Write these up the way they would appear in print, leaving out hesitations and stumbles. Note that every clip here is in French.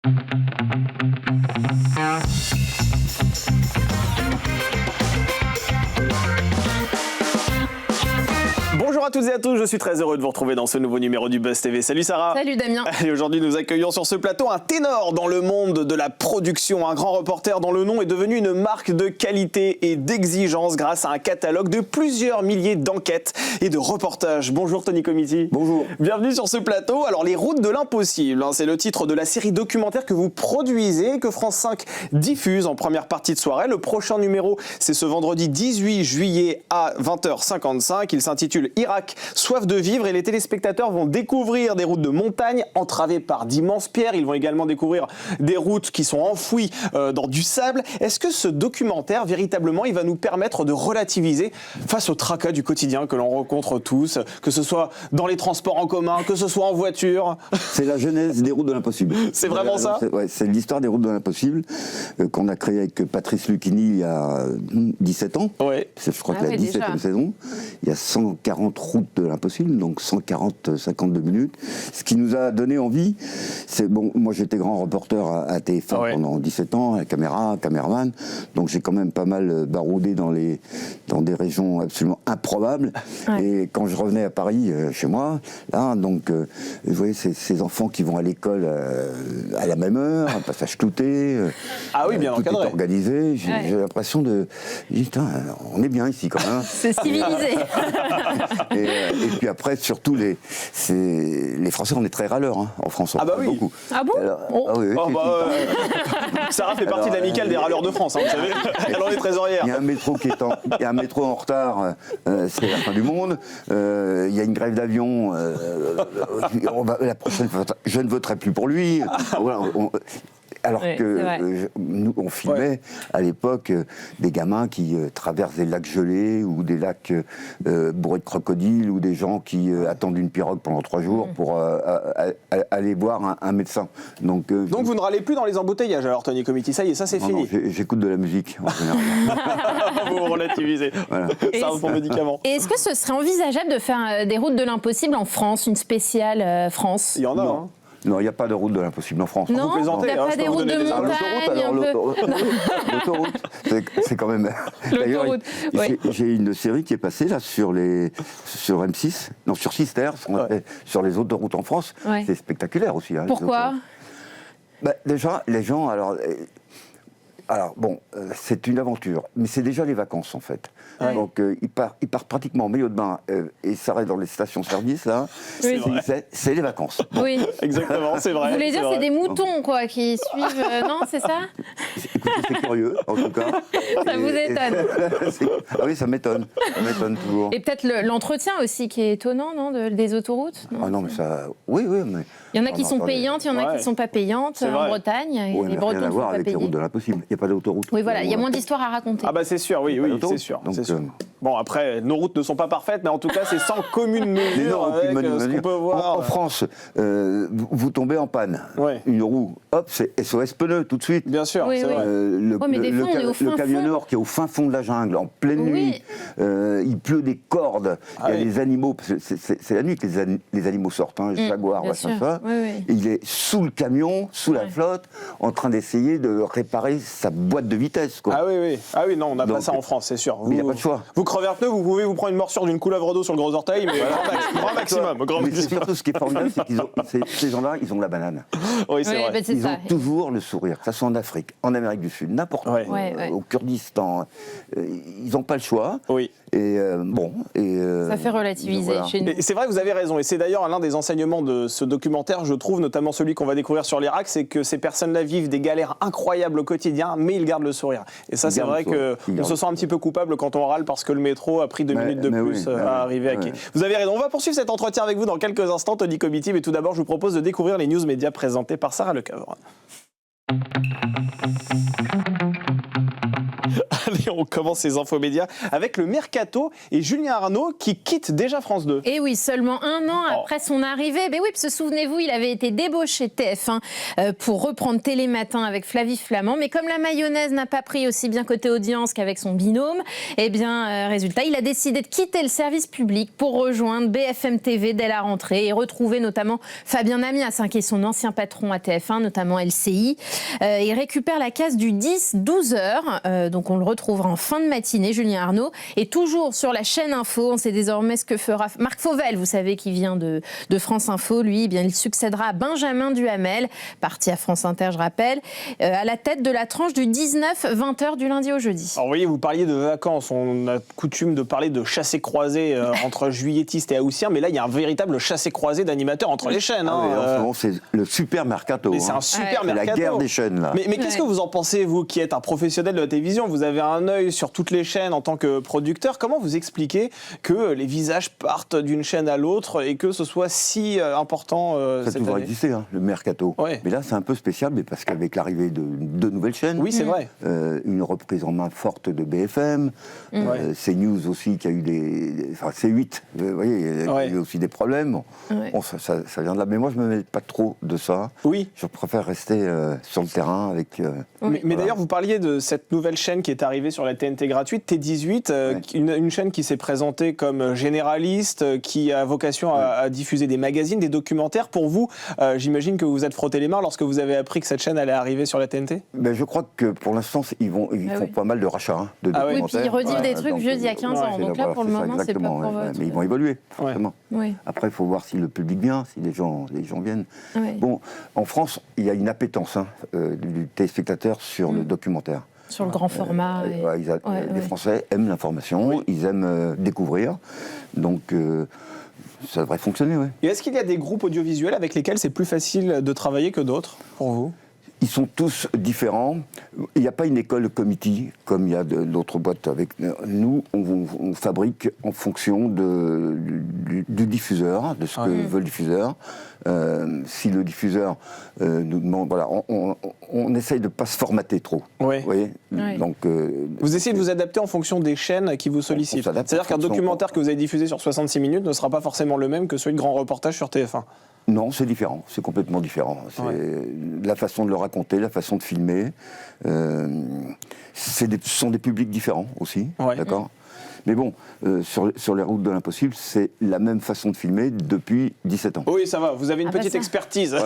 Bonjour à toutes et à tous, je suis très heureux de vous retrouver dans ce nouveau numéro du Buzz TV. Salut Sarah. Salut Damien. Et aujourd'hui nous accueillons sur ce plateau un ténor dans le monde de la production, un grand reporter dont le nom est devenu une marque de qualité et d'exigence grâce à un catalogue de plusieurs milliers d'enquêtes et de reportages. Bonjour Tony Comiti. Bonjour. Bienvenue sur ce plateau. Alors les routes de l'impossible, c'est le titre de la série documentaire que vous produisez, que France 5 diffuse en première partie de soirée. Le prochain numéro, c'est ce vendredi 18 juillet à 20h55. Il s'intitule Irak, soif de vivre, et les téléspectateurs vont découvrir des routes de montagne entravées par d'immenses pierres. Ils vont également découvrir des routes qui sont enfouies dans du sable. Est-ce que ce documentaire, véritablement, il va nous permettre de relativiser face au tracas du quotidien que l'on rencontre tous, que ce soit dans les transports en commun, que ce soit en voiture? C'est la genèse des routes de l'impossible. C'est vraiment ça? C'est l'histoire des routes de l'impossible qu'on a créée avec Patrice Lucchini il y a 17 ans. Ouais. Je crois qu'il a 17e saison. Il y a 140 routes de l'impossible, donc 52 minutes. Ce qui nous a donné envie, c'est bon, moi j'étais grand reporter à TF1 pendant 17 ans, à la caméra, caméraman, donc j'ai quand même pas mal baroudé dans des régions absolument improbables. Ouais. Et quand je revenais à Paris, chez moi, là, donc, vous voyez ces enfants qui vont à l'école à la même heure, un passage clouté. Ah oui, bien tout encadré. Est organisé. J'ai l'impression de, putain, on est bien ici quand même. C'est civilisé. Et puis après, surtout, les Français, on est très râleurs, hein, en France. Ah bah oui. Beaucoup. Ah bon? Alors, ah oui, Sarah fait partie de l'amicale des râleurs de France, hein, vous savez. Elle en est trésorière. Il y a un métro il y a un métro en retard, c'est la fin du monde. Il y a une grève d'avion. La prochaine fois, je ne voterai plus pour lui. Voilà, alors que nous, on filmait à l'époque des gamins qui traversent des lacs gelés ou des lacs bourrés de crocodiles ou des gens qui attendent une pirogue pendant 3 jours pour aller voir un médecin. Donc vous ne râlez plus dans les embouteillages alors, Tony Comiti, ça y est, ça c'est fini. Non, j'écoute de la musique en général. Vous relativisez. Voilà. C'est un bon médicament. Et est-ce que ce serait envisageable de faire des routes de l'impossible en France, une spéciale France? Il y en a, hein. Non, il n'y a pas de route de l'impossible en France. Non, il n'y a pas des routes de montagne. L'autoroute, c'est quand même... D'ailleurs, j'ai une série qui est passée là sur M6, non, sur Sister, sur les autoroutes en France. Ouais. C'est spectaculaire aussi. Hein, pourquoi? Déjà, les gens... Alors bon, c'est une aventure, mais c'est déjà les vacances en fait. Ouais. Donc ils partent pratiquement en maillot de bain et s'arrêtent dans les stations-service là. Oui. C'est les vacances. Bon. Oui, exactement, c'est vrai. Vous voulez dire c'est des moutons quoi qui suivent, non, c'est ça? Écoutez, c'est curieux en tout cas. Ça vous étonne? Ah oui, ça m'étonne toujours. Et peut-être l'entretien aussi qui est étonnant, non, des autoroutes? Non, non, mais ça, oui, mais. Il y en a qui sont payantes, il y en a qui ne sont pas payantes en Bretagne. Oui, les Bretons ne sont pas payés. Avec les routes de l'impossible. Il n'y a pas d'autoroute. Oui, voilà, il y a moins d'histoires à raconter. Ah bah c'est sûr, oui, c'est sûr. Donc, bon, après, nos routes ne sont pas parfaites, mais en tout cas, c'est sans commune mesure avec ce qu'on peut voir. En France, vous tombez en panne. Ouais. Une roue, hop, c'est SOS pneus tout de suite. Bien sûr, oui, c'est vrai. Le camionneur qui est au fin fond de la jungle, en pleine nuit, il pleut des cordes, il y a des animaux, c'est la nuit que les animaux sortent, hein, jaguars, ça. Oui. Il est sous le camion, sous la flotte, en train d'essayer de réparer sa boîte de vitesse. Quoi. Ah oui, non, on n'a pas ça en France, c'est sûr. Mais il n'y a pas de choix. Vous crevez un pneu, vous pouvez vous prendre une morsure d'une couleuvre d'eau sur le gros orteil, mais grand maximum. Mais c'est surtout ce qui est formidable, c'est qu'ils ont, ces gens-là, ils ont la banane. Oui, c'est vrai. Ils ont toujours le sourire, que ce soit en Afrique, en Amérique du Sud, n'importe où, au Kurdistan. Ils n'ont pas le choix. Oui. Et ça fait relativiser chez nous. C'est vrai, vous avez raison. Et c'est d'ailleurs l'un des enseignements de ce documentaire, je trouve, notamment celui qu'on va découvrir sur l'Irak, c'est que ces personnes-là vivent des galères incroyables au quotidien, mais ils gardent le sourire. Et ça, c'est vrai qu'on se sent un petit peu coupable quand on râle parce que le métro a pris 2 minutes de plus à arriver à quai. Vous avez raison. On va poursuivre cet entretien avec vous dans quelques instants, Tony Comiti, mais tout d'abord, je vous propose de découvrir les news médias présentées par Sarah Lecoeuvre. Et on commence ces infos médias avec le Mercato et Julien Arnaud qui quitte déjà France 2. Et oui, seulement un an après son arrivée. Mais oui, parce que souvenez-vous, il avait été débauché de TF1 pour reprendre Télématin avec Flavie Flament. Mais comme la mayonnaise n'a pas pris aussi bien côté audience qu'avec son binôme, eh bien, résultat, il a décidé de quitter le service public pour rejoindre BFM TV dès la rentrée et retrouver notamment Fabien Amias, qui est son ancien patron à TF1, notamment LCI. Il récupère la case du 10-12 heures. Donc on le retrouvera en fin de matinée, Julien Arnaud. Et toujours sur la chaîne Info, on sait désormais ce que fera Marc Fauvel, vous savez, qui vient de France Info. Lui, eh bien, il succédera à Benjamin Duhamel, parti à France Inter, je rappelle, à la tête de la tranche du 19-20 heures du lundi au jeudi. Alors vous voyez, vous parliez de vacances. On a coutume de parler de chassé-croisé entre juilletistes et haussiens, mais là, il y a un véritable chassé-croisé d'animateurs entre les chaînes. En ce moment, c'est le super mercato. Mais c'est un super mercato. C'est la guerre des chaînes, là. Mais qu'est-ce que vous en pensez, vous, qui êtes un professionnel de la télévision? Vous avez un œil sur toutes les chaînes en tant que producteur. Comment vous expliquez que les visages partent d'une chaîne à l'autre et que ce soit si important Ça a cette toujours année? existé, hein, le mercato. Ouais. Mais là, c'est un peu spécial, mais parce qu'avec l'arrivée de deux nouvelles chaînes, Oui, c'est vrai. une reprise en main forte de BFM, CNews aussi, qui a eu enfin, C8, vous voyez, il y a eu aussi des problèmes. Bon, ça vient de là. Mais moi, je ne me mets pas trop de ça. Oui. Je préfère rester sur le terrain avec... Mais d'ailleurs, vous parliez de cette nouvelle chaîne qui est arrivée sur la TNT gratuite, T18, une chaîne qui s'est présentée comme généraliste, qui a vocation à diffuser des magazines, des documentaires. Pour vous, j'imagine que vous vous êtes frotté les mains lorsque vous avez appris que cette chaîne allait arriver sur la TNT? Ben, je crois que pour l'instant, ils font pas mal de rachats de documentaires. Oui, puis ils rediffusent des trucs vieux d'il y a 15 ans. Donc là, pour le moment, c'est pas pour votre... Mais ils vont évoluer, forcément. Oui. Après, il faut voir si le public vient, si les gens viennent. Oui. Bon, en France, il y a une appétence du téléspectateur sur le documentaire. Sur le grand format. Les Français aiment l'information, ils aiment découvrir. Donc, ça devrait fonctionner, oui. Et est-ce qu'il y a des groupes audiovisuels avec lesquels c'est plus facile de travailler que d'autres, pour vous? Ils sont tous différents. Il n'y a pas une école committee comme il y a d'autres boîtes avec nous. On fabrique en fonction du diffuseur, de ce que veut le diffuseur. Si le diffuseur nous demande, voilà, on essaye de ne pas se formater trop. Oui. Vous voyez Donc, vous essayez de vous adapter en fonction des chaînes qui vous sollicitent. C'est-à-dire qu'un documentaire que vous avez diffusé sur 66 minutes ne sera pas forcément le même que celui de Grand Reportage sur TF1. Non, c'est différent, c'est complètement différent. C'est la façon de le raconter, la façon de filmer. Ce sont des publics différents aussi, d'accord ? Mais bon, sur les routes de l'impossible, c'est la même façon de filmer depuis 17 ans. Oui, ça va, vous avez une petite expertise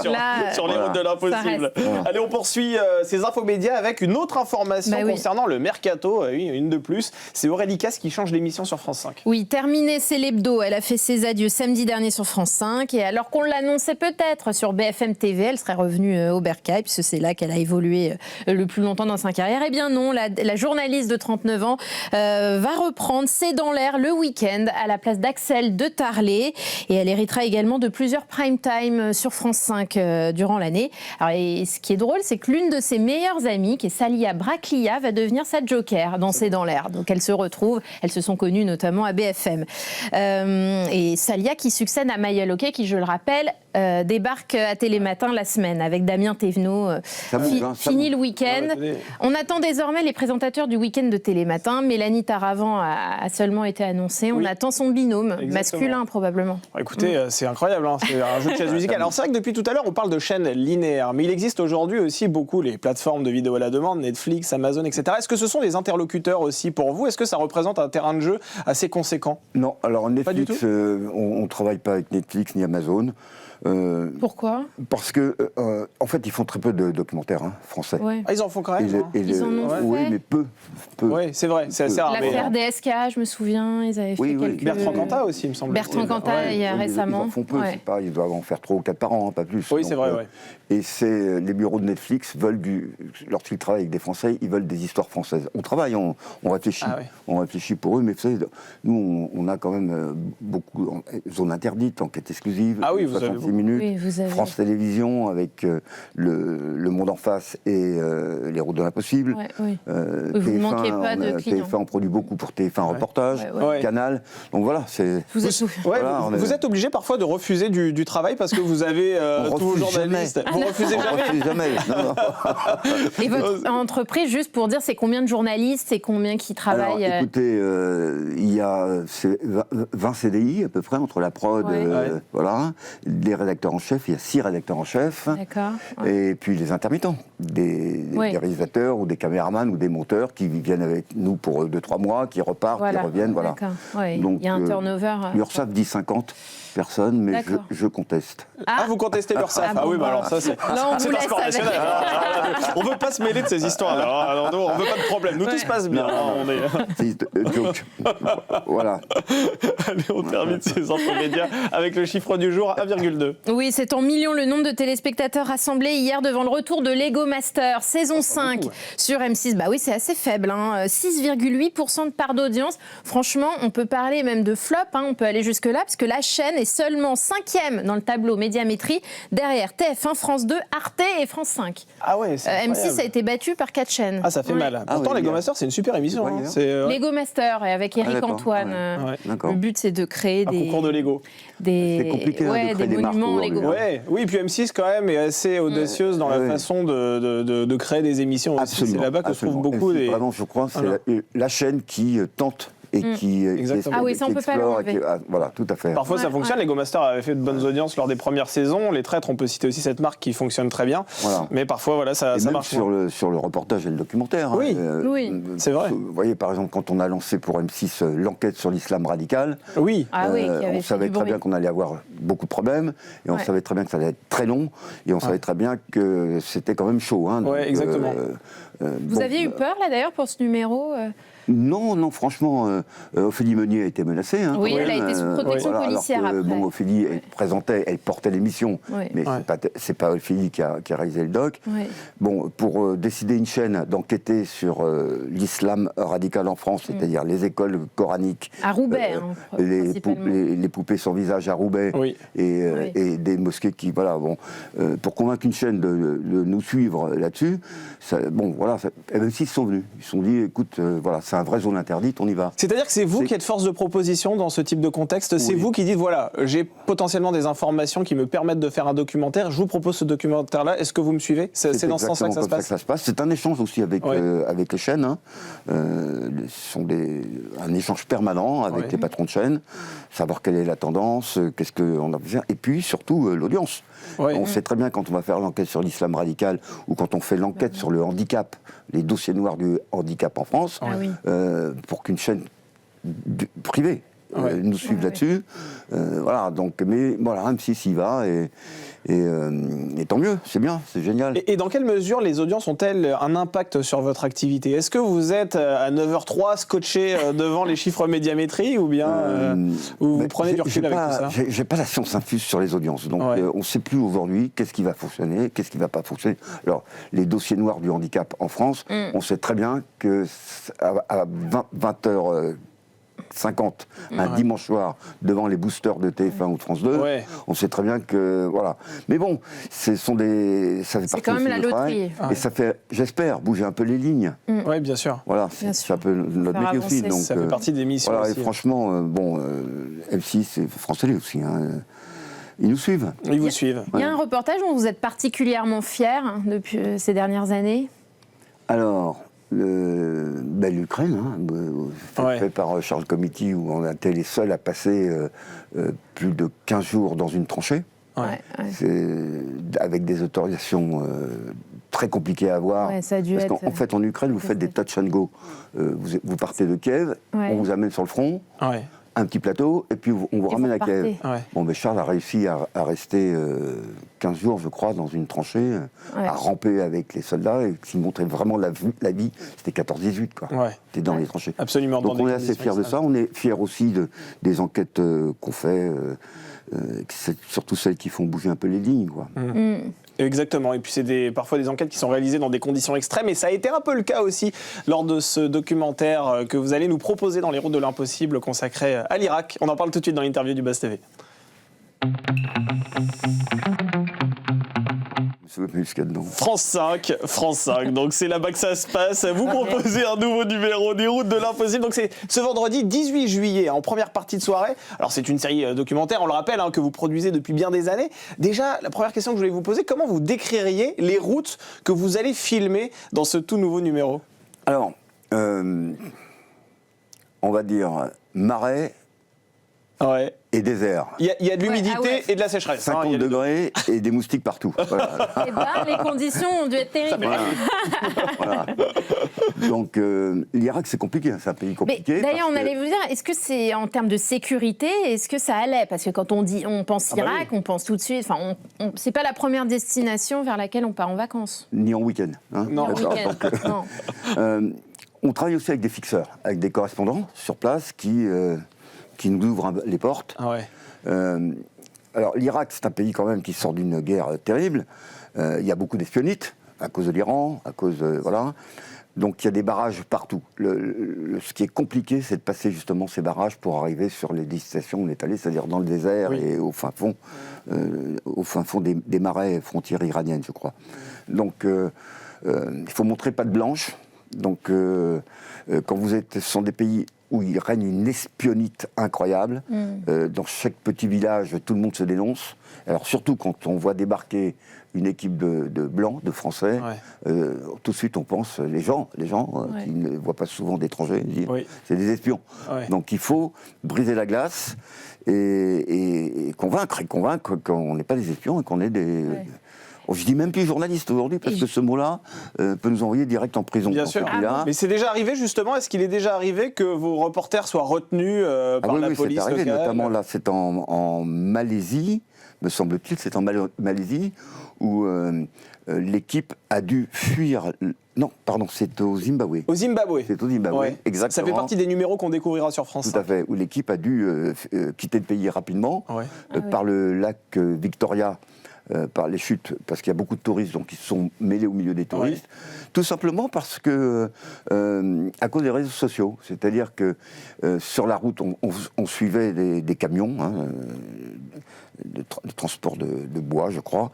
sur les routes de l'impossible. Allez, on poursuit ces infos médias avec une autre information concernant le Mercato, une de plus. C'est Aurélie Casse qui change d'émission sur France 5. Oui, terminé, c'est l'hebdo. Elle a fait ses adieux samedi dernier sur France 5. Et alors qu'on l'annonçait peut-être sur BFM TV, elle serait revenue au Bercail, puisque c'est là qu'elle a évolué le plus longtemps dans sa carrière. Eh bien non, la journaliste de 39 ans va reprendre C'est dans l'air le week-end à la place d'Axel de Tarlé. Et elle héritera également de plusieurs prime time sur France 5 durant l'année. Alors, et ce qui est drôle, c'est que l'une de ses meilleures amies, qui est Salia Braclia, va devenir sa joker dans C'est dans l'air. Donc elles se retrouvent, elles se sont connues notamment à BFM. Et Salia qui succède à Maya Loquet, qui, je le rappelle, débarque à Télématin la semaine avec Damien Thévenot. Fini le week-end. On attend désormais les présentateurs du week-end de Télématin. Mélanie Taravant a seulement été annoncée. On attend son binôme, masculin probablement. Écoutez, c'est incroyable, c'est un jeu de chaise musicale. Alors c'est vrai que depuis tout à l'heure, on parle de chaînes linéaires, mais il existe aujourd'hui aussi beaucoup les plateformes de vidéo à la demande, Netflix, Amazon, etc. Est-ce que ce sont des interlocuteurs aussi pour vous? Est-ce que ça représente un terrain de jeu assez conséquent? Non, alors Netflix, pas du tout. On ne travaille pas avec Netflix ni Amazon. Pourquoi? Parce que, en fait, ils font très peu de documentaires français. Ah, ils en font quand même. Ils en ont fait. Oui, mais peu. Oui, c'est vrai, c'est assez rare. L'affaire DSK, je me souviens, ils avaient fait quelques... Bertrand Cantat aussi, il me semble. Bertrand Cantat, il y a récemment. Ils en font peu, c'est pas, ils doivent en faire 3 ou 4 par an, pas plus. Oui, c'est vrai, Et les bureaux de Netflix veulent lorsqu'ils travaillent avec des Français, ils veulent des histoires françaises. On travaille, on réfléchit. On réfléchit pour eux, mais vous savez, nous, on a quand même beaucoup de zones interdites, enquêtes exclusives. Ah oui, vous avez beaucoup 36 minutes. Oui, vous avez... France Télévisions avec le Monde en face et les Routes de l'impossible. Ouais, oui. Vous ne manquez pas de clients. TF1, on produit beaucoup pour TF1 Reportage, Canal. Donc voilà, c'est... Vous êtes obligé parfois de refuser du travail parce que vous avez tous vos journalistes. Vous refusez jamais. On refuse jamais. Non. Et votre entreprise, juste pour dire, c'est combien de journalistes, c'est combien qui travaillent? Alors, écoutez, il y a 20 CDI à peu près entre la prod, voilà, les rédacteurs en chef, il y a 6 rédacteurs en chef. D'accord. Et puis les intermittents, des réalisateurs ou des caméramans ou des monteurs qui viennent avec nous pour 2-3 mois, qui repartent, qui reviennent, voilà. Donc, il y a un turnover. L'URSSAF dit 50 personnes, mais je conteste. Ah, vous contestez l'URSSAF? Ah oui, bah alors ça c'est pas corrélationnel. On veut pas se mêler de ces histoires-là. Alors, on veut pas de problème. Nous tout se passe bien. C'est joke. Voilà. Allez, on termine ces infos-médias avec le chiffre du jour, 1,2. Oui, c'est en millions le nombre de téléspectateurs rassemblés hier devant le retour de Lego Master, saison 5 sur M6. Bah oui, c'est assez faible, 6,8% de part d'audience. Franchement, on peut parler même de flop, on peut aller jusque-là, parce que la chaîne est seulement 5e dans le tableau médiamétrie, derrière TF1, France 2, Arte et France 5. Ah ouais, c'est M6 a été battu par 4 chaînes. Ah, ça fait mal. Pourtant, Lego Master, c'est une super émission. Lego Master, avec Eric Antoine. Le but, c'est de créer un concours de Lego. C'est compliqué de créer des monuments Lego. Oui, puis M6, quand même, est assez audacieuse dans la façon de créer des émissions aussi. C'est là-bas que se trouvent beaucoup des... Vraiment, je crois, c'est la chaîne qui tente et qui ah oui, ça on peut pas l'enlever. Voilà, tout à fait. Parfois ça fonctionne. Lego Master avait fait de bonnes audiences lors des premières saisons. Les Traîtres, on peut citer aussi cette marque qui fonctionne très bien. Voilà. Mais parfois, voilà, ça marche. Sur le reportage et le documentaire. Oui, c'est vrai. Vous voyez, par exemple, quand on a lancé pour M6 l'enquête sur l'islam radical, on savait très bien qu'on allait avoir beaucoup de problèmes et on savait très bien que ça allait être très long et on savait très bien que c'était quand même chaud. Oui, exactement. Vous aviez eu peur, là, d'ailleurs, pour ce numéro Non, franchement, Ophélie Meunier a été menacée. Oui, elle a été sous protection policière après. Bon, Ophélie, elle portait l'émission, mais c'est pas Ophélie qui a réalisé le doc. Bon, pour décider une chaîne d'enquêter sur l'islam radical en France, c'est-à-dire les écoles coraniques, à Roubaix, les poupées sans visage à Roubaix, et des mosquées qui, pour convaincre une chaîne de nous suivre là-dessus, même s'ils sont venus, ils se sont dit, écoute, c'est un vrai zone interdite, on y va. C'est-à-dire que c'est vous qui êtes force de proposition dans ce type de contexte, c'est vous qui dites, voilà, j'ai potentiellement des informations qui me permettent de faire un documentaire, je vous propose ce documentaire-là, est-ce que vous me suivez? C'est dans ce sens-là que ça se passe. C'est un échange aussi avec les chaînes, un échange permanent avec les patrons de chaînes, savoir quelle est la tendance, qu'est-ce qu'on a besoin, et puis surtout l'audience. On sait très bien quand on va faire l'enquête sur l'islam radical ou quand on fait l'enquête sur le handicap, les dossiers noirs du handicap en France, pour qu'une chaîne privée nous suive là-dessus. Mais M6 y va et tant mieux, c'est bien, c'est génial. Et dans quelle mesure les audiences ont-elles un impact sur votre activité? Est-ce que vous êtes à 9h03 scotché devant les chiffres médiamétrie ou bien vous prenez du recul avec tout ça? J'ai pas la science infuse sur les audiences, donc on ne sait plus aujourd'hui qu'est-ce qui va fonctionner, qu'est-ce qui ne va pas fonctionner. Alors, les dossiers noirs du handicap en France, on sait très bien que à 20h50, un dimanche soir, devant les boosters de TF1 ou de France 2, on sait très bien que... Voilà. Mais bon, ça fait partie quand même la loterie. Et ça fait, j'espère, bouger un peu les lignes. Oui, bien sûr. Voilà, c'est un peu notre métier aussi. Donc, ça fait partie des missions aussi. Et franchement, M6 et France Télé aussi, ils nous suivent. Ils vous suivent. Il y a un reportage dont vous êtes particulièrement fier depuis ces dernières années? Alors... l'Ukraine, fait par Charles Committee, où on a été les seuls à passer plus de 15 jours dans une tranchée, avec des autorisations très compliquées à avoir. Parce qu'en fait, en Ukraine, vous faites des touch and go. Vous partez de Kiev, on vous amène sur le front, un petit plateau, et puis on vous ramène à Kiev. Bon, mais Charles a réussi à rester 15 jours, je crois, dans une tranchée, à ramper avec les soldats, et qui montrait vraiment la vie. C'était 14-18, quoi. C'était dans les tranchées. Absolument. Donc on est assez fiers de ça. On est fiers aussi des enquêtes qu'on fait, surtout celles qui font bouger un peu les lignes, quoi. Exactement, et puis c'est parfois des enquêtes qui sont réalisées dans des conditions extrêmes, et ça a été un peu le cas aussi lors de ce documentaire que vous allez nous proposer dans les routes de l'impossible consacré à l'Irak. On en parle tout de suite dans l'interview du Buzz TV. Je sais plus ce qu'il y a dedans. France 5, donc c'est là-bas que ça se passe. Vous proposez un nouveau numéro des routes de l'impossible. Donc c'est ce vendredi 18 juillet, en première partie de soirée. Alors c'est une série documentaire, on le rappelle, que vous produisez depuis bien des années. Déjà, la première question que je voulais vous poser, comment vous décririez les routes que vous allez filmer dans ce tout nouveau numéro ? Alors, on va dire marais Ouais. et désert. Il y a de l'humidité et de la sécheresse. 50 degrés et des moustiques partout. Voilà. Eh ben, les conditions ont dû être terribles. Voilà. Donc, l'Irak, c'est compliqué, c'est un pays compliqué. Mais d'ailleurs, on allait vous dire, est-ce que c'est en termes de sécurité, est-ce que ça allait ? Parce que quand on pense Irak, on pense tout de suite. Enfin, c'est pas la première destination vers laquelle on part en vacances. Ni en week-end. Hein. Non. En week-end. Non. On travaille aussi avec des fixeurs, avec des correspondants sur place qui nous ouvrent les portes. Ah ouais. Alors, l'Irak, c'est un pays quand même qui sort d'une guerre terrible. Il y a beaucoup d'espionnites à cause de l'Iran, à cause voilà. Donc, il y a des barrages partout. Ce qui est compliqué, c'est de passer justement ces barrages pour arriver sur les destinations où on est allé, c'est-à-dire dans le désert et au fin fond des marais frontières iraniennes, je crois. Donc, il faut montrer patte blanche. Donc, quand vous êtes, ce sont des pays où il règne une espionnite incroyable. Dans chaque petit village, tout le monde se dénonce. Alors surtout quand on voit débarquer une équipe de Blancs, de Français, tout de suite on pense, les gens qui ne voient pas souvent d'étrangers, disent c'est des espions. Ouais. Donc il faut briser la glace et convaincre qu'on n'est pas des espions et qu'on est des... Je dis même plus journaliste aujourd'hui, parce que ce mot-là peut nous envoyer direct en prison. Bien sûr. Mais c'est déjà arrivé, justement, est-ce qu'il est déjà arrivé que vos reporters soient retenus par la police c'est arrivé, locale ? Notamment là, c'est en Malaisie, me semble-t-il, c'est en Malaisie, où l'équipe a dû fuir... Non, pardon, c'est au Zimbabwe. Au Zimbabwe. C'est au Zimbabwe, exactement. Ça fait partie des numéros qu'on découvrira sur France 5. Tout à fait, où l'équipe a dû quitter le pays rapidement, par le lac Victoria, par les chutes, parce qu'il y a beaucoup de touristes, donc ils se sont mêlés au milieu des touristes, tout simplement parce que, à cause des réseaux sociaux, c'est-à-dire que sur la route, on suivait des camions, de transport de bois, je crois,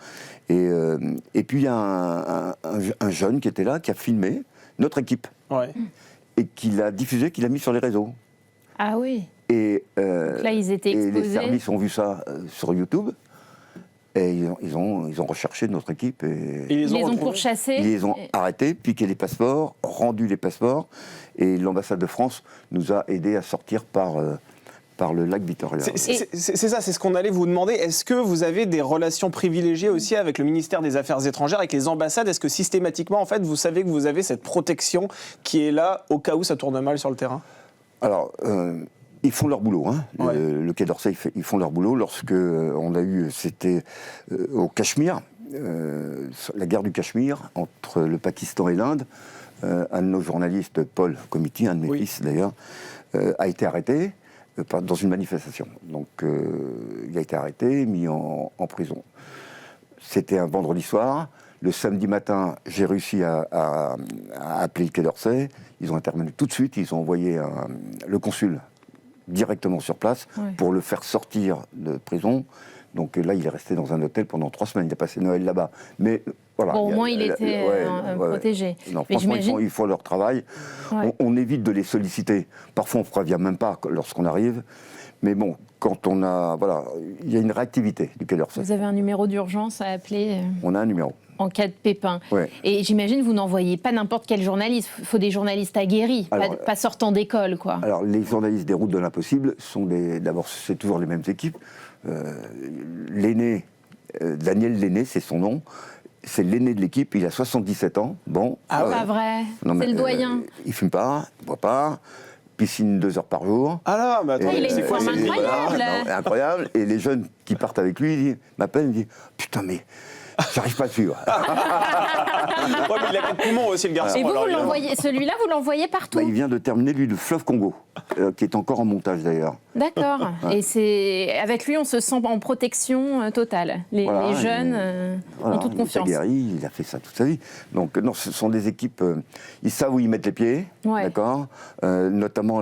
et puis il y a un jeune qui était là, qui a filmé notre équipe, et qui l'a diffusé, qui l'a mis sur les réseaux. Ah oui. Et, donc là, ils étaient exposés. Et les services ont vu ça sur YouTube. Et ils ont recherché notre équipe. Et ils les ont pourchassés. Ils les ont arrêtés, piqué les passeports, rendu les passeports. Et l'ambassade de France nous a aidés à sortir par le lac Victoria. C'est ça, c'est ce qu'on allait vous demander. Est-ce que vous avez des relations privilégiées aussi avec le ministère des Affaires étrangères, avec les ambassades ? Est-ce que systématiquement, en fait, vous savez que vous avez cette protection qui est là au cas où ça tourne mal sur le terrain ? Alors... ils font leur boulot, hein. Le Quai d'Orsay, ils font leur boulot. Lorsque on a eu, c'était au Cachemire, la guerre du Cachemire, entre le Pakistan et l'Inde, un de nos journalistes, Paul Comiti, un de mes fils d'ailleurs, a été arrêté dans une manifestation. Donc il a été arrêté, mis en prison. C'était un vendredi soir. Le samedi matin, j'ai réussi à appeler le Quai d'Orsay. Ils ont intervenu tout de suite. Ils ont envoyé le consul directement sur place pour le faire sortir de prison. Donc là, il est resté dans un hôtel pendant 3 semaines. Il a passé Noël là-bas. Mais voilà. Bon, au moins, il était protégé. Non, franchement, ils font leur travail. On évite de les solliciter. Parfois, on ne prévient même pas lorsqu'on arrive. Mais bon, quand on a... Voilà, il y a une réactivité du Quai d'Orsay. Vous avez un numéro d'urgence à appeler On a un numéro. En cas de pépin. Et j'imagine que vous n'envoyez pas n'importe quel journaliste. Il faut des journalistes aguerris, pas sortant d'école, quoi. Alors, les journalistes des Routes de l'Impossible sont d'abord, c'est toujours les mêmes équipes. L'aîné, Daniel Lenné, c'est son nom. C'est l'aîné de l'équipe, il a 77 ans. Bon. Ah, pas vrai. C'est le doyen. Il fume pas, il boit pas. Piscine 2 heures par jour. Ah là, bah attends, il a une forme incroyable. Incroyable. Et les jeunes qui partent avec lui, ils m'appellent, ils me disent putain, mais j'arrive pas à suivre. Mais il a 4 poumons aussi, le garçon. Et vous l'envoyez, celui-là, vous l'envoyez partout. Il vient de terminer, lui, le fleuve Congo, qui est encore en montage d'ailleurs. D'accord. Et c'est avec lui, on se sent en protection totale. Les jeunes ont toute confiance. Il est aguerri, il a fait ça toute sa vie. Donc non, ce sont des équipes, ils savent où ils mettent les pieds, d'accord. Notamment,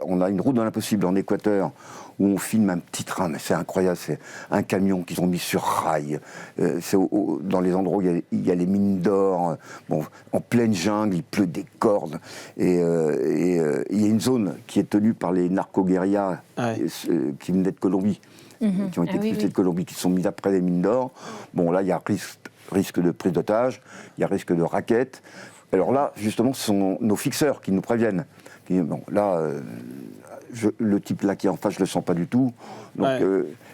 on a une route dans l'impossible en Équateur, où on filme un petit train, mais c'est incroyable, c'est un camion qu'ils ont mis sur rail. Dans les endroits où il y a les mines d'or, en pleine jungle, il pleut des cordes. Et il y a une zone qui est tenue par les narco-guérillas qui venaient de Colombie, qui ont été expulsés de Colombie, qui sont mis après les mines d'or. Bon, là, il y a risque de prise d'otage, il y a risque de raquettes. Alors là, justement, ce sont nos fixeurs qui nous préviennent. Le type là qui est en face, je le sens pas du tout. Donc,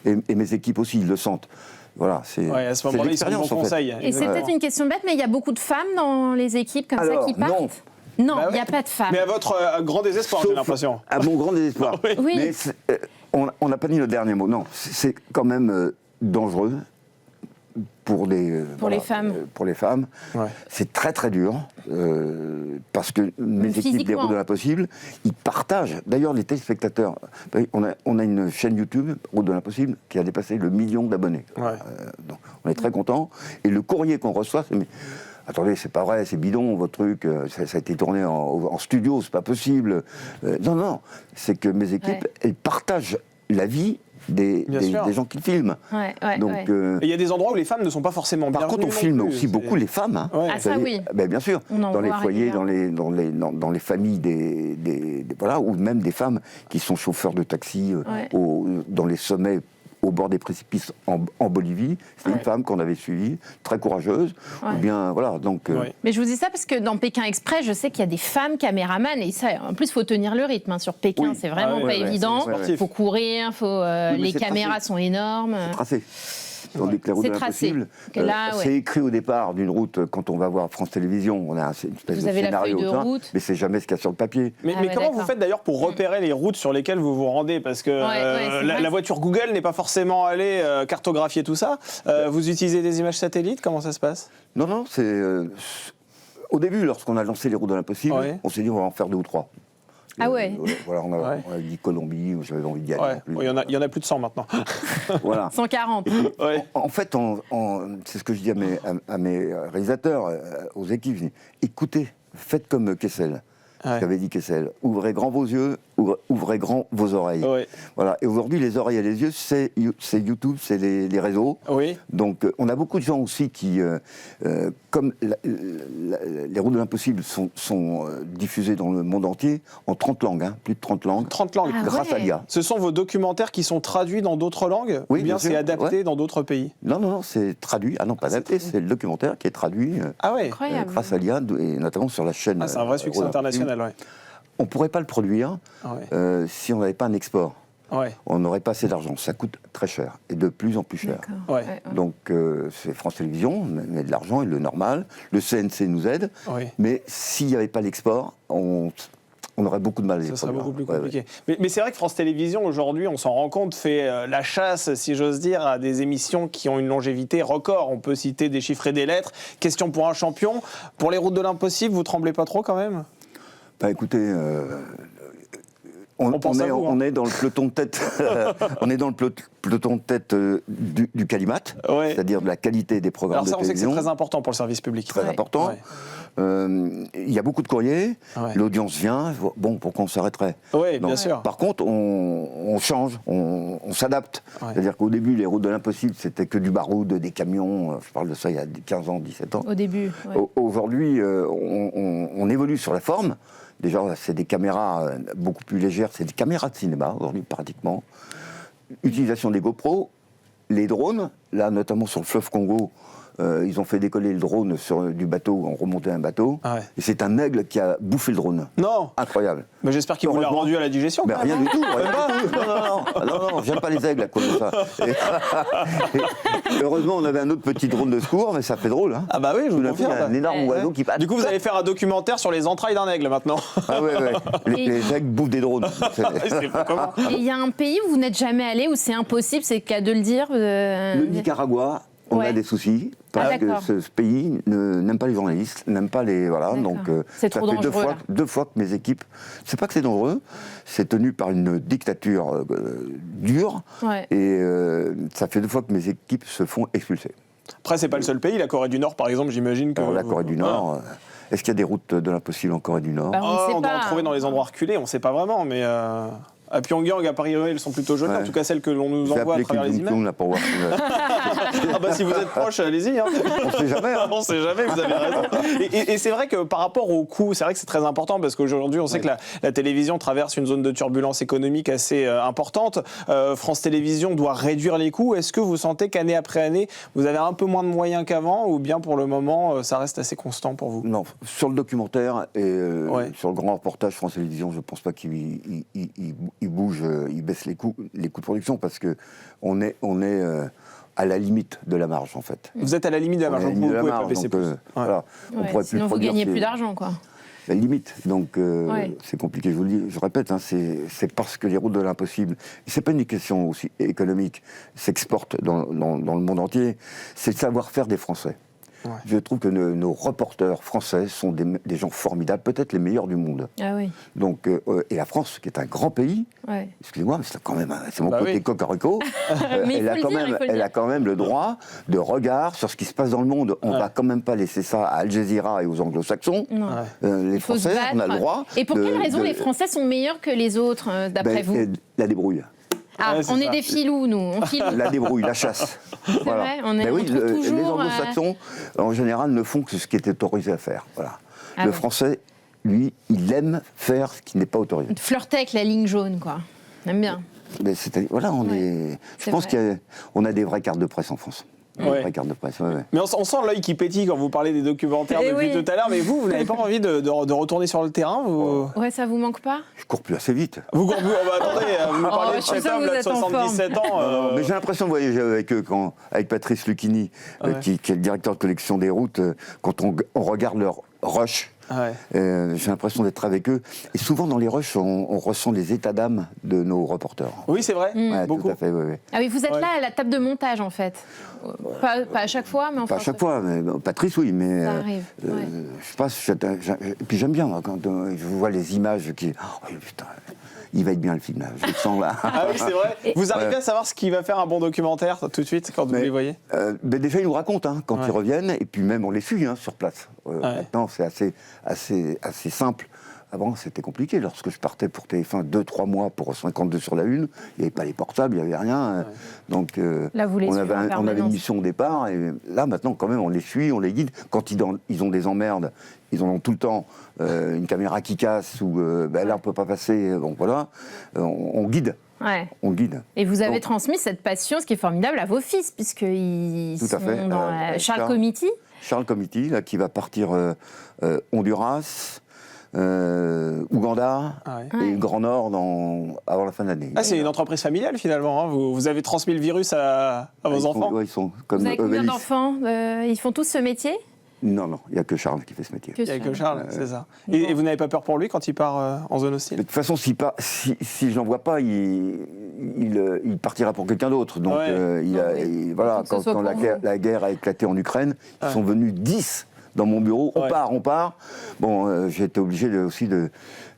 et mes équipes aussi, ils le sentent. Voilà, à ce moment-là, ils sont bons conseils. Et c'est peut-être une question bête, mais il y a beaucoup de femmes dans les équipes comme ça qui partent. Non, il n'y a pas de femmes. Mais à votre grand désespoir, j'ai l'impression. À mon grand désespoir. Oui. Mais on n'a pas dit le dernier mot. Non, c'est quand même dangereux. Pour les femmes. Pour les femmes. Ouais. C'est très très dur, parce que mes équipes des Routes de l'Impossible, ils partagent. D'ailleurs, les téléspectateurs, on a une chaîne YouTube, Routes de l'Impossible, qui a dépassé le 1 million d'abonnés. Ouais. Donc, on est très contents. Et le courrier qu'on reçoit, c'est... Attendez, c'est pas vrai, c'est bidon, votre truc, ça a été tourné en studio, c'est pas possible. Non, c'est que mes équipes, elles partagent la vie des gens qui filment. Donc, il y a des endroits où les femmes ne sont pas forcément bienvenues. Par contre, on filme aussi beaucoup les femmes. Hein. Ah ça oui. Bien sûr, dans les foyers, dans les familles voilà, ou même des femmes qui sont chauffeurs de taxi dans les sommets au bord des précipices en Bolivie. C'est une femme qu'on avait suivie, très courageuse. Ou bien, voilà, donc... Mais je vous dis ça parce que dans Pékin Express, je sais qu'il y a des femmes caméramans et ça, en plus, il faut tenir le rythme. Sur Pékin, c'est vraiment pas évident. Il faut courir, les caméras sont énormes. C'est tracé. Tandis que les Routes de l'Impossible, c'est écrit au départ d'une route. Quand on va voir France Télévisions, on a une espèce de scénario, mais c'est jamais ce qu'il y a sur le papier. Mais comment vous faites d'ailleurs pour repérer les routes sur lesquelles vous vous rendez? Parce que la voiture Google n'est pas forcément allée cartographier tout ça. Vous utilisez des images satellites? Comment ça se passe? Non, c'est... Au début, lorsqu'on a lancé les Routes de l'Impossible, on s'est dit on va en faire 2 ou 3. Voilà, on a dit Colombie, j'avais envie d'y aller. Il y en a plus de 100 maintenant. Voilà. 140. En fait, c'est ce que je dis à mes réalisateurs, aux équipes, je dis, écoutez, faites comme Kessel. Qu'avait dit Kessel. Ouvrez grand vos yeux, ouvrez grand vos oreilles. Voilà. Et aujourd'hui, les oreilles et les yeux, c'est YouTube, c'est les réseaux. Donc, on a beaucoup de gens aussi qui, comme les Routes de l'Impossible sont diffusées dans le monde entier en 30 langues, plus de 30 langues. 30 langues, grâce à l'IA. Ce sont vos documentaires qui sont traduits dans d'autres langues? Ou bien c'est adapté dans d'autres pays? Non, c'est traduit. Ah non, pas adapté, c'est le documentaire qui est traduit grâce à l'IA, et notamment sur la chaîne. C'est un vrai succès international. On ne pourrait pas le produire si on n'avait pas un export. On n'aurait pas assez d'argent. Ça coûte très cher et de plus en plus cher. Donc c'est France Télévisions, met de l'argent et le normal. Le CNC nous aide. Mais s'il n'y avait pas l'export, on aurait beaucoup de mal à les produire. Ça serait beaucoup plus compliqué. Mais c'est vrai que France Télévisions, aujourd'hui, on s'en rend compte, fait la chasse, si j'ose dire, à des émissions qui ont une longévité record. On peut citer des chiffres et des lettres. Question pour un champion. Pour les Routes de l'Impossible, vous tremblez pas trop quand même? Écoutez, on est dans le peloton de tête. On est dans le peloton de tête du Calimat, c'est-à-dire de la qualité des programmes de télévision. Alors ça, on sait que c'est très important pour le service public. Très important. Il y a beaucoup de courriers, l'audience vient, pourquoi on s'arrêterait? Bien sûr. Par contre, on change, on s'adapte. C'est-à-dire qu'au début, les Routes de l'Impossible, c'était que du baroud, des camions, je parle de ça il y a 15 ans, 17 ans. Au début, Aujourd'hui, on évolue sur la forme. Déjà, c'est des caméras beaucoup plus légères, c'est des caméras de cinéma, aujourd'hui, pratiquement. Utilisation des GoPro, les drones, là, notamment sur le fleuve Congo, ils ont fait décoller le drone du bateau, on remontait un bateau, et c'est un aigle qui a bouffé le drone. Non. Incroyable. Mais j'espère qu'il vous l'a rendu à la digestion. Rien du tout. Non, j'aime pas les aigles à cause de ça. Et heureusement, on avait un autre petit drone de secours, mais ça fait drôle. Hein. Ah bah oui, je vous confirme. Un énorme oiseau qui passe. Du coup, vous allez faire un documentaire sur les entrailles d'un aigle maintenant. Les aigles bouffent des drones. Et il y a un pays où vous n'êtes jamais allé, où c'est impossible, c'est le cas de le dire. Le Nicaragua. On a des soucis parce que ce pays n'aime pas les journalistes, n'aime pas les... Voilà, donc c'est trop dangereux, deux fois que mes équipes... C'est pas que c'est dangereux, c'est tenu par une dictature dure, et ça fait 2 fois que mes équipes se font expulser. Après, c'est pas le seul pays, la Corée du Nord, par exemple, j'imagine que... Alors, la Corée du Nord... Est-ce qu'il y a des routes de l'impossible en Corée du Nord? On doit en trouver dans les endroits reculés, on ne sait pas vraiment, mais... À Pyongyang, à Paris, elles sont plutôt jolies, en tout cas celles que l'on nous envoie à travers les images. Là, pour voir. Ah bah si vous êtes proche, allez-y. Hein. On sait jamais. On sait jamais, vous avez raison. Et c'est vrai que par rapport au coût, c'est vrai que c'est très important parce qu'aujourd'hui, on sait que la télévision traverse une zone de turbulence économique assez importante. France Télévisions doit réduire les coûts. Est-ce que vous sentez qu'année après année, vous avez un peu moins de moyens qu'avant ou bien pour le moment, ça reste assez constant pour vous? Non, sur le documentaire et sur le grand reportage France Télévisions, je ne pense pas qu'il bouge, il baisse les coûts de production parce que on est à la limite de la marge en fait. Vous êtes à la limite de la marge, donc vous ne pouvez pas baisser plus. Voilà, on pourrait sinon plus vous gagnez plus d'argent, quoi. La limite, donc c'est compliqué, je vous le dis, je répète, hein, c'est parce que les routes de l'impossible, c'est pas une question aussi économique, s'exportent dans le monde entier, c'est le savoir-faire des Français. Ouais. Je trouve que nos reporters français sont des gens formidables, peut-être les meilleurs du monde. Ah oui. Donc, et la France, qui est un grand pays, excusez-moi, mais c'est quand même, c'est mon côté cocorico, elle a quand même le droit de regard sur ce qui se passe dans le monde. On va quand même pas laisser ça à Al Jazeera et aux anglo-saxons. Les Français, on a le droit. Et pour quelle raison les Français sont meilleurs que les autres, d'après vous? La débrouille. Ah, on est des filous, nous. On filoue. La débrouille, la chasse. C'est vrai, on trouve toujours... Les anglo-saxons, en général, ne font que ce qui est autorisé à faire. Voilà. Le Français, lui, il aime faire ce qui n'est pas autorisé. Flirter avec la ligne jaune, quoi. On aime bien. Mais voilà, je pense qu'on a des vraies cartes de presse en France. Ouais. Carte de presse, Mais on sent l'œil qui pétille quand vous parlez des documentaires depuis tout à l'heure. Mais vous n'avez pas envie de retourner sur le terrain Ouais, ça vous manque pas? Je cours plus assez vite. Vous courez plus? Attendez, vous nous parlez de cet homme de 77 ans. Mais j'ai l'impression de voyager avec eux, avec Patrice Lucchini, qui est le directeur de collection des routes, quand on regarde leur rush. J'ai l'impression d'être avec eux. Et souvent, dans les rushs, on ressent les états d'âme de nos reporters. Oui, c'est vrai. Beaucoup. Tout à fait, Ah oui, vous êtes là à la table de montage, en fait. Pas à chaque fois, mais enfin... Pas à chaque fois. Mais, Patrice, oui, mais... Ça arrive, je passe... Puis j'aime bien, moi, quand je vois les images qui... Oh, putain, il va être bien, le film, là. Je le sens, là. Ah oui, c'est vrai. Vous arrivez à savoir ce qui va faire un bon documentaire, tout de suite, quand vous les voyez? Déjà, ils nous racontent, quand ils reviennent, et puis même, on les suit, sur place. Maintenant, c'est assez simple. Avant, c'était compliqué. Lorsque je partais pour TF1 2-3 mois pour 52 sur la une, il n'y avait pas les portables, il n'y avait rien. Donc, là, vous les on avait une mission au départ. Et là, maintenant, quand même, on les suit, on les guide. Quand ils ont des emmerdes, ils en ont tout le temps. Une caméra qui casse, ou là, on ne peut pas passer. Donc voilà, on guide. On guide. Et vous avez transmis cette passion, ce qui est formidable, à vos fils, puisqu'ils sont dans Charles Comiti. Charles Comiti, là, qui va partir Honduras, Ouganda et Grand Nord avant la fin de l'année. Ah, c'est une entreprise familiale finalement. Vous avez transmis le virus à vos enfants. Ils sont comme vous avez combien d'enfants? Ils font tous ce métier? Non, il n'y a que Charles qui fait ce métier. Il n'y a que Charles, c'est ça. Et vous n'avez pas peur pour lui quand il part en zone hostile? De toute façon, si je n'en vois pas, il partira pour quelqu'un d'autre. Donc, voilà, quand la guerre a éclaté en Ukraine, ils sont venus 10 dans mon bureau. On part. Bon, j'ai été obligé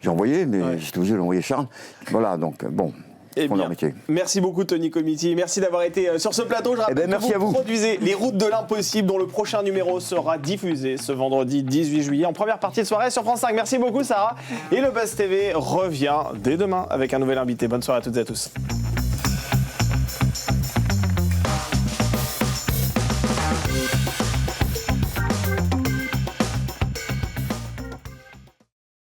j'ai envoyé, mais j'étais obligé de l'envoyer Charles. Voilà, donc bon. Merci beaucoup Tony Comiti, merci d'avoir été sur ce plateau. Je rappelle que vous produisez Les Routes de l'Impossible, dont le prochain numéro sera diffusé ce vendredi 18 juillet en première partie de soirée sur France 5. Merci beaucoup Sarah. Et le Buzz TV revient dès demain avec un nouvel invité. Bonne soirée à toutes et à tous.